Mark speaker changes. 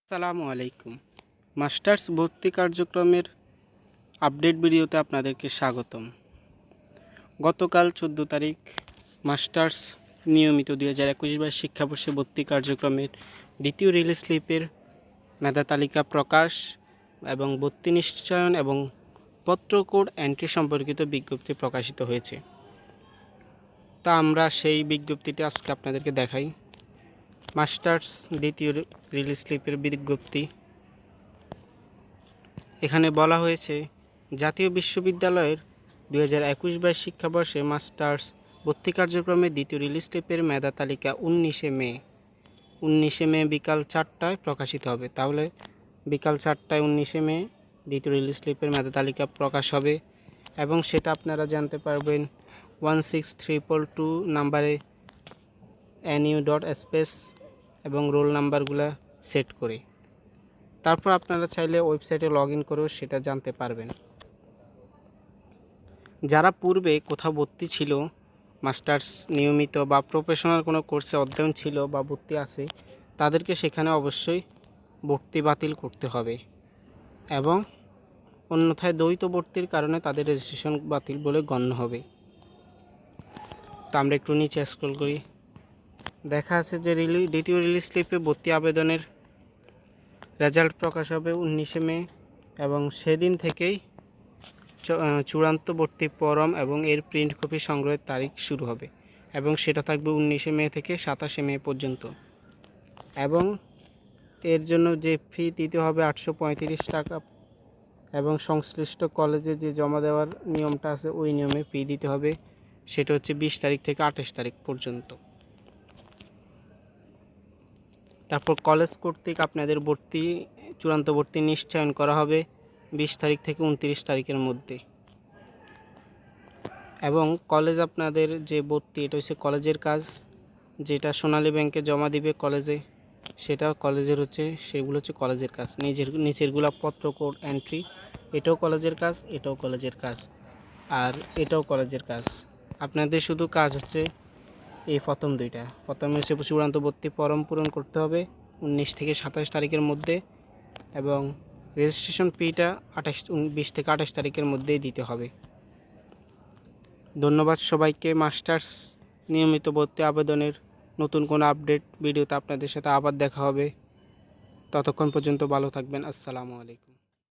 Speaker 1: আসসালামু আলাইকুম। মাস্টার্স ভর্তি কার্যক্রমের আপডেট ভিডিওতে আপনাদেরকে স্বাগতম। গতকাল 14 তারিখ মাস্টার্স নিয়মিত 2021-22 শিক্ষাবর্ষে ভর্তি কার্যক্রমের দ্বিতীয় রিলিজ স্লিপের মেধা তালিকা প্রকাশ এবং ভর্তি নিশ্চয়ন এবং পত্র কোড এন্ট্রি সম্পর্কিত বিজ্ঞপ্তি প্রকাশিত হয়েছে। তা আমরা সেই বিজ্ঞপ্তিটি আজকে আপনাদেরকে দেখাই। মাস্টার্স দ্বিতীয় রিলিজ স্লিপের বিজ্ঞপ্তি। এখানে বলা হয়েছে, জাতীয় বিশ্ববিদ্যালয়ের 2021-22 শিক্ষাবর্ষে মাস্টার্স ভর্তি কার্যক্রমে দ্বিতীয় রিলিজ স্লিপের মেধা তালিকা 19 মে বিকাল 4টায় প্রকাশিত হবে। তাহলে বিকাল 4টায় 19 মে দ্বিতীয় রিলিজ স্লিপের মেধা তালিকা প্রকাশ হবে এবং সেটা আপনারা জানতে পারবেন 16322 নাম্বারে nu.space এবং রোল নাম্বারগুলো সেট করে। তারপর আপনারা চাইলে ওয়েবসাইটে লগ ইন করেও সেটা জানতে পারবেন। যারা পূর্বে কোথাও ভর্তি ছিল, মাস্টার্স নিয়মিত বা প্রফেশনাল কোনো কোর্সে অধ্যয়ন ছিল বা ভর্তি আছে, তাদেরকে সেখানে অবশ্যই ভর্তি বাতিল করতে হবে এবং অন্যথায় দ্বৈত ভর্তির কারণে তাদের রেজিস্ট্রেশন বাতিল বলে গণ্য হবে। তো আমরা একটু নিচে স্ক্রল করি। দেখা আছে যে দ্বিতীয় রিলিজ স্লিপে ভর্তি আবেদনের রেজাল্ট প্রকাশ হবে 19 মে এবং সেদিন থেকেই চূড়ান্ত ভর্তি ফরম এবং এর প্রিন্ট কপি সংগ্রহের তারিখ শুরু হবে এবং সেটা থাকবে 19 মে থেকে 27 মে পর্যন্ত। এবং এর জন্য যে ফি দিতে হবে 835 টাকা এবং সংশ্লিষ্ট কলেজে যে জমা দেওয়ার নিয়মটা আছে ওই নিয়মে ফি দিতে হবে। সেটা হচ্ছে 20 তারিখ থেকে 28 তারিখ পর্যন্ত। তারপর কলেজ কর্তৃক আপনাদের চূড়ান্ত ভর্তি নিশ্চয়ন করা হবে 20 তারিখ থেকে 29 তারিখের মধ্যে। এবং কলেজ আপনাদের যে ভর্তি, এটা হচ্ছে কলেজের কাজ, যেটা সোনালী ব্যাংকে জমা দিবে কলেজে, সেটা কলেজের সেগুলো হচ্ছে কলেজের কাজ। নিচেরগুলো পত্র কোড এন্ট্রি, এটাও কলেজের কাজ, এটাও কলেজের কাজ, আর এটাও কলেজের কাজ। আপনাদের শুধু কাজ হচ্ছে এই প্রথম দুইটা। প্রথমে হচ্ছে চূড়ান্ত ভর্তি ফরম পূরণ করতে হবে 19 থেকে 27 তারিখের মধ্যে এবং রেজিস্ট্রেশন ফিটা 20 থেকে 28 তারিখের মধ্যেই দিতে হবে। ধন্যবাদ সবাইকে। মাস্টার্স নিয়মিত ভর্তি আবেদনের নতুন কোনো আপডেট ভিডিওতে আপনাদের সাথে আবার দেখা হবে। ততক্ষণ পর্যন্ত ভালো থাকবেন। আসসালামু আলাইকুম।